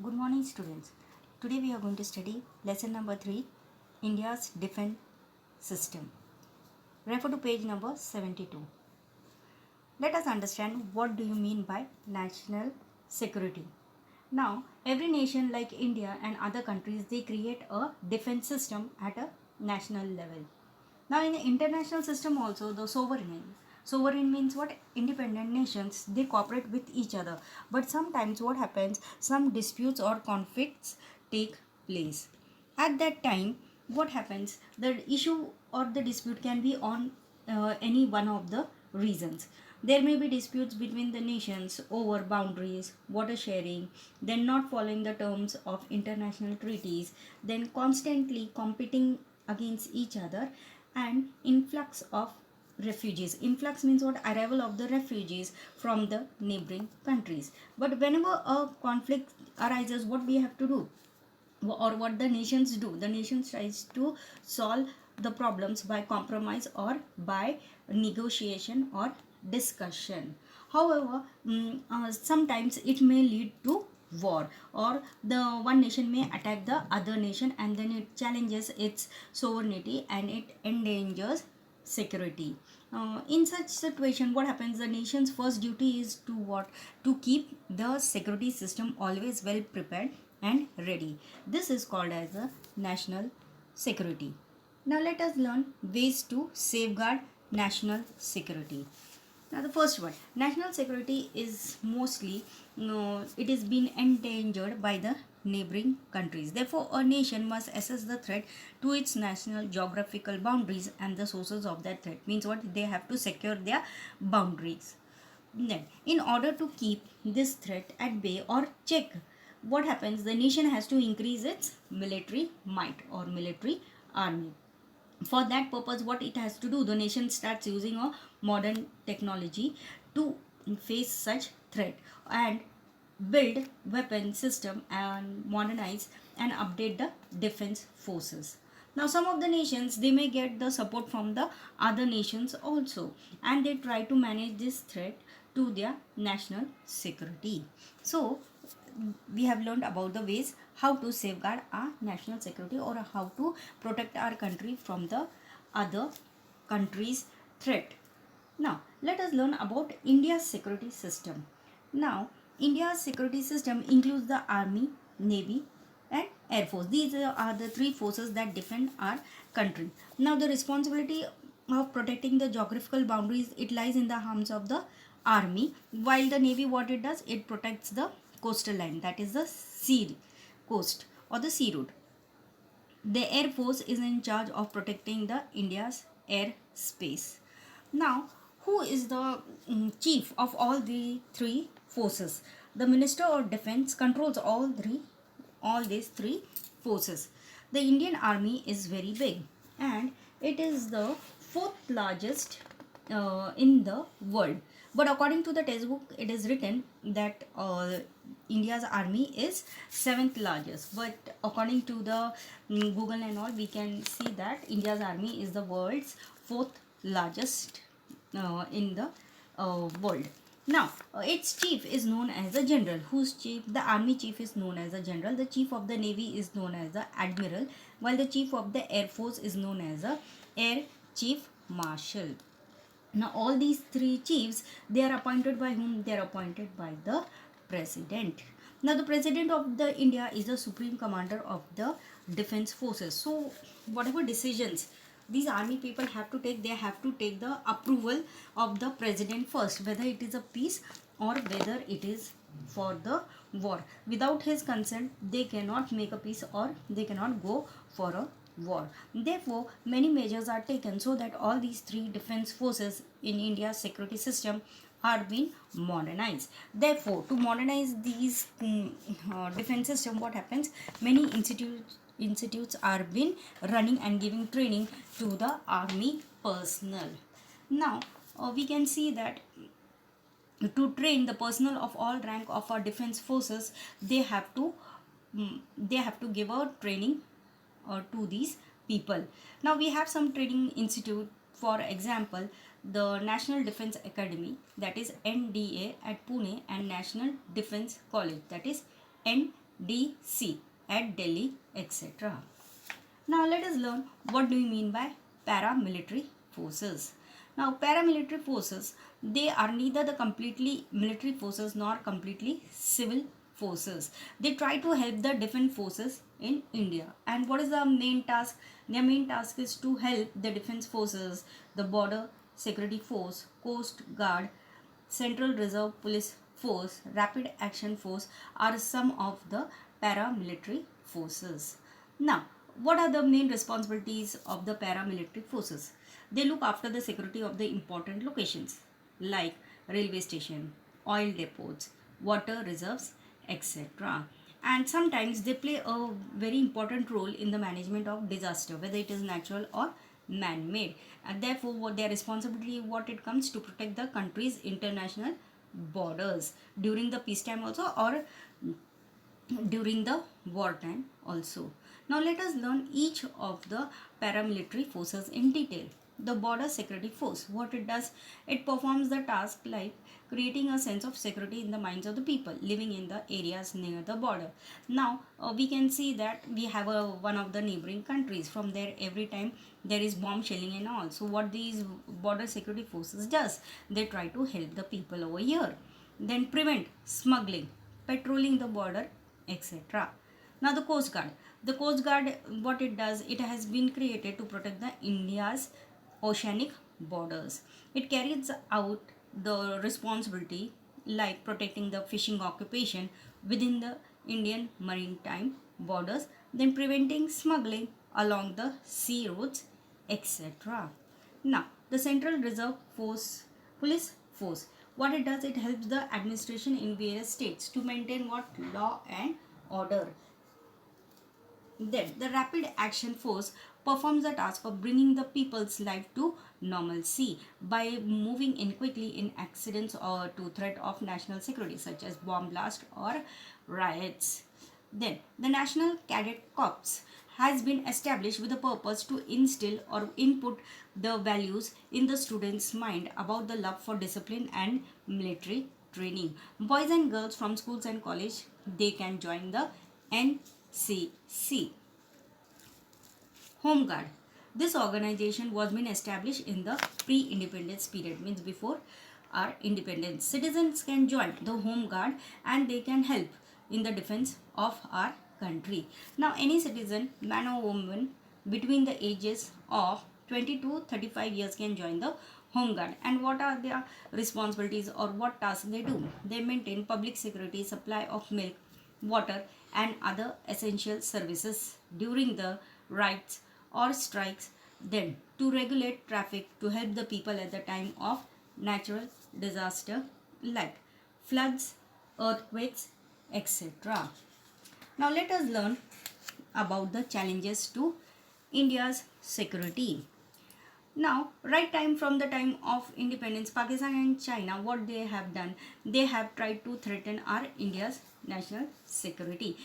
Good morning, students. Today we are going to study lesson number 3, India's defense system. Refer to page number 72. Let us understand what do you mean by national security. Now, every nation like India and other countries, they create a defense system at a national level. Now, in the international system also, the sovereign means what? Independent nations, they cooperate with each other. But sometimes what happens, some disputes or conflicts take place. At that time, what happens, the issue or the dispute can be on any one of the reasons. There may be disputes between the nations over boundaries, water sharing, then not following the terms of international treaties, then constantly competing against each other, and influx of refugees. Influx means what? Arrival of the refugees from the neighboring countries. But whenever a conflict arises, what we have to do, or what the nations do, the nations tries to solve the problems by compromise or by negotiation or discussion. However, sometimes it may lead to war, or the one nation may attack the other nation, and then it challenges its sovereignty and it endangers security. In such situation, what happens, the nation's first duty is to what? To keep the security system always well prepared and ready. This is called as a national security. Now let us learn ways to safeguard national security. Now the first one, national security is mostly, it is being endangered by the neighboring countries. Therefore, a nation must assess the threat to its national geographical boundaries and the sources of that threat. Means what? They have to secure their boundaries. Then, in order to keep this threat at bay or check, what happens? The nation has to increase its military might or military army. For that purpose, what it has to do, the nation starts using a modern technology to face such threat and build weapon system and modernize and update the defense forces. Now some of the nations, they may get the support from the other nations also, and they try to manage this threat to their national security. So we have learned about the ways how to safeguard our national security, or how to protect our country from the other country's threat. Now let us learn about India's security system. Now India's security system includes the army, navy and air force. These are the three forces that defend our country. Now the responsibility of protecting the geographical boundaries, it lies in the hands of the army, while the navy, what it does, it protects the coastal line, that is the sea coast or the sea route. The air force is in charge of protecting the India's air space. Now who is the chief of all the three forces? The minister of defense controls all these three forces. The Indian army is very big, and it is the fourth largest in the world. But according to the textbook, it is written that India's army is seventh largest. But according to the Google and all, we can see that India's army is the world's fourth largest in the world. Now, its chief is known as a general. Whose chief? The army chief is known as a general. The chief of the navy is known as the admiral, while the chief of the air force is known as a air chief marshal. Now all these three chiefs, they are appointed by whom? They are appointed by the president. Now the president of the India is the supreme commander of the defense forces. So whatever decisions these army people have to take, they have to take the approval of the president first, whether it is a peace or whether it is for the war. Without his consent, they cannot make a peace or they cannot go for a war. Therefore, many measures are taken so that all these three defense forces in India's security system are being modernized. Therefore, to modernize these defense system, what happens? Many institutes are been running and giving training to the army personnel. Now, we can see that to train the personnel of all rank of our defense forces, they have to give a training to these people. Now we have some training institute, for example the National Defense Academy, that is NDA at Pune, and National Defense College, that is DC at Delhi, etc. Now let us learn what do we mean by paramilitary forces. Now paramilitary forces, they are neither the completely military forces nor completely civil forces. They try to help the defense forces in India. And what is the main task? Their main task is to help the defense forces, the border security force, coast guard, Central Reserve Police Force, Rapid Action Force are some of the paramilitary forces. Now, what are the main responsibilities of the paramilitary forces? They look after the security of the important locations like railway station, oil depots, water reserves, etc. And sometimes they play a very important role in the management of disaster, whether it is natural or man-made. And therefore, what their responsibility, what it comes to protect the country's international borders during the peacetime also, or during the wartime also. Now let us learn each of the paramilitary forces in detail. The border security force, what it does, it performs the task like creating a sense of security in the minds of the people living in the areas near the border. Now we can see that we have one of the neighboring countries. From there, every time there is bomb shelling and all, so what these border security forces does, they try to help the people over here. Then prevent smuggling, patrolling the border, etc. Now the Coast Guard. The Coast Guard, what it does, it has been created to protect the India's oceanic borders. It carries out the responsibility like protecting the fishing occupation within the Indian maritime borders, then preventing smuggling along the sea routes, etc. Now, the Central Reserve Force, Police Force, what it does, it helps the administration in various states to maintain what law and order. Then the Rapid Action Force performs the task of bringing the people's life to normalcy by moving in quickly in accidents or to threat of national security such as bomb blast or riots. Then the National Cadet Corps has been established with the purpose to instill or input the values in the students' mind about the love for discipline and military training. Boys and girls from schools and college, they can join the NCC. Home Guard. This organization was been established in the pre-independence period, means before our independence. Citizens can join the Home Guard and they can help in the defense of our country. Now any citizen, man or woman between the ages of 20 to 35 years can join the Home Guard. And what are their responsibilities or what tasks they do? They maintain public security, supply of milk, water and other essential services during the riots or strikes, then to regulate traffic to help the people at the time of natural disaster like floods, earthquakes, etc. Now let us learn about the challenges to India's security. Now, right time from the time of independence, Pakistan and China, what they have done, they have tried to threaten our India's national security.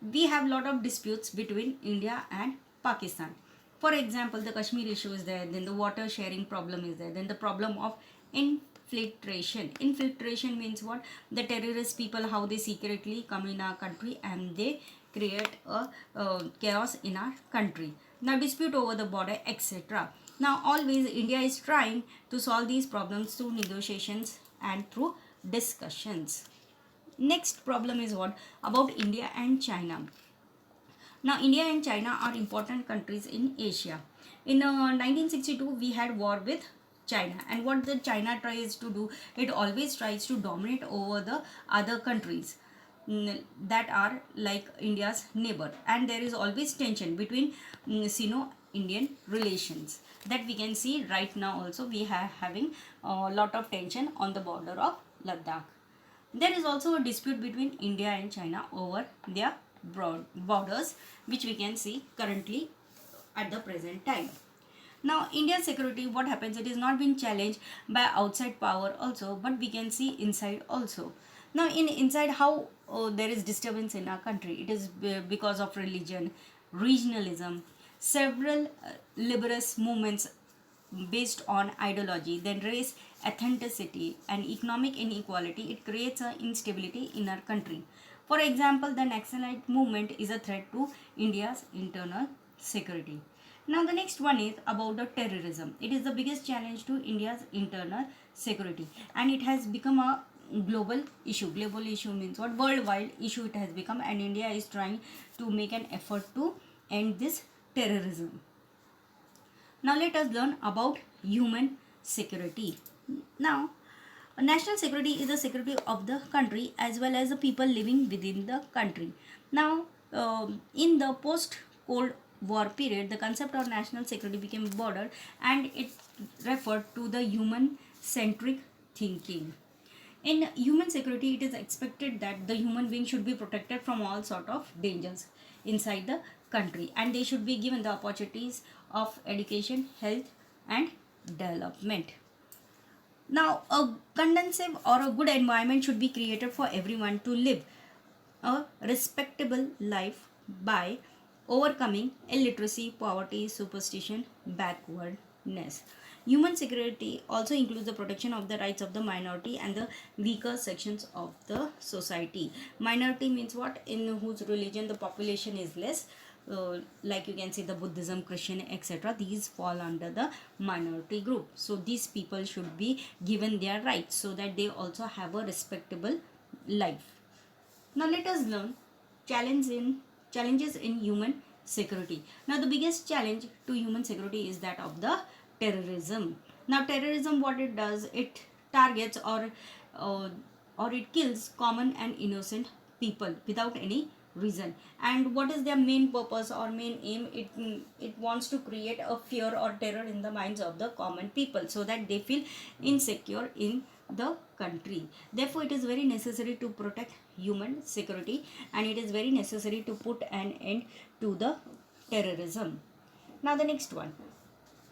We have lot of disputes between India and Pakistan. For example, the Kashmir issue is there, then the water sharing problem is there, then the problem of infiltration. Infiltration means what? The terrorist people, how they secretly come in our country and they create a chaos in our country. Now dispute over the border, etc. Now always India is trying to solve these problems through negotiations and through discussions. Next problem is what? About India and China. Now, India and China are important countries in Asia. In 1962, we had war with China, and what the China tries to do, it always tries to dominate over the other countries that are like India's neighbor, and there is always tension between Sino-Indian relations that we can see right now. Also, we are having a lot of tension on the border of Ladakh. There is also a dispute between India and China over their broad borders, which we can see currently at the present time. Now, India's security, what happens, it is not being challenged by outside power also, but we can see inside also. Now, in inside, how there is disturbance in our country, it is because of religion, regionalism, several liberous movements based on ideology, then race, authenticity and economic inequality. It creates a instability in our country. For example, the Naxalite movement is a threat to India's internal security. Now the next one is about the terrorism. It is the biggest challenge to India's internal security, and it has become a global issue. Global issue means what? Worldwide issue it has become, and India is trying to make an effort to end this terrorism. Now let us learn about human security. Now, national security is the security of the country as well as the people living within the country. Now, in the post-Cold War period, the concept of national security became broader, and it referred to the human-centric thinking. In human security, it is expected that the human being should be protected from all sort of dangers inside the country, and they should be given the opportunities of education, health, and development. Now, a conducive or a good environment should be created for everyone to live a respectable life by overcoming illiteracy, poverty, superstition, backwardness. Human security also includes the protection of the rights of the minority and the weaker sections of the society. Minority means what? In whose religion the population is less. Like you can see the Buddhism, Christian, etc. These fall under the minority group. So these people should be given their rights so that they also have a respectable life. Now let us learn challenges in human security. Now the biggest challenge to human security is that of the terrorism. Now terrorism, what it does, it targets or it kills common and innocent people without any reason. And what is their main purpose or main aim? It wants to create a fear or terror in the minds of the common people so that they feel insecure in the country. Therefore, it is very necessary to protect human security, and it is very necessary to put an end to the terrorism. Now the next one,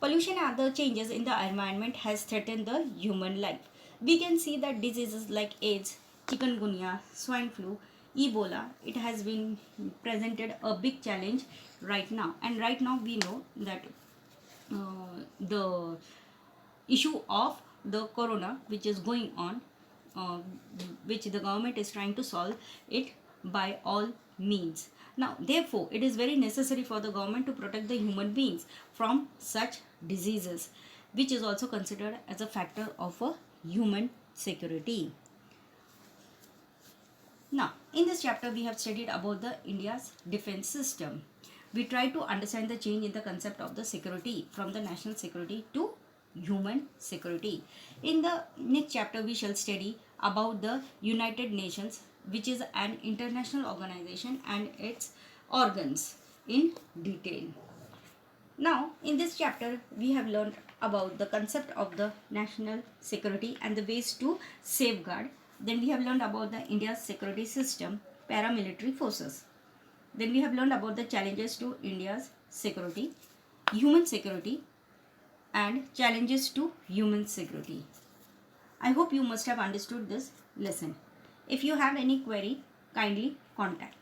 pollution and other changes in the environment has threatened the human life. We can see that diseases like AIDS, chikungunya, swine flu, Ebola, it has been presented a big challenge right now. And right now we know that the issue of the corona which is going on, which the government is trying to solve it by all means. Now therefore it is very necessary for the government to protect the human beings from such diseases, which is also considered as a factor of a human security. Now in this chapter we have studied about the India's defense system. We try to understand the change in the concept of the security from the national security to human security. In the next chapter we shall study about the United Nations, which is an international organization, and its organs in detail. Now in this chapter we have learned about the concept of the national security and the ways to safeguard. Then we have learned about the India's security system, paramilitary forces. Then we have learned about the challenges to India's security, human security, and challenges to human security. I hope you must have understood this lesson. If you have any query, kindly contact.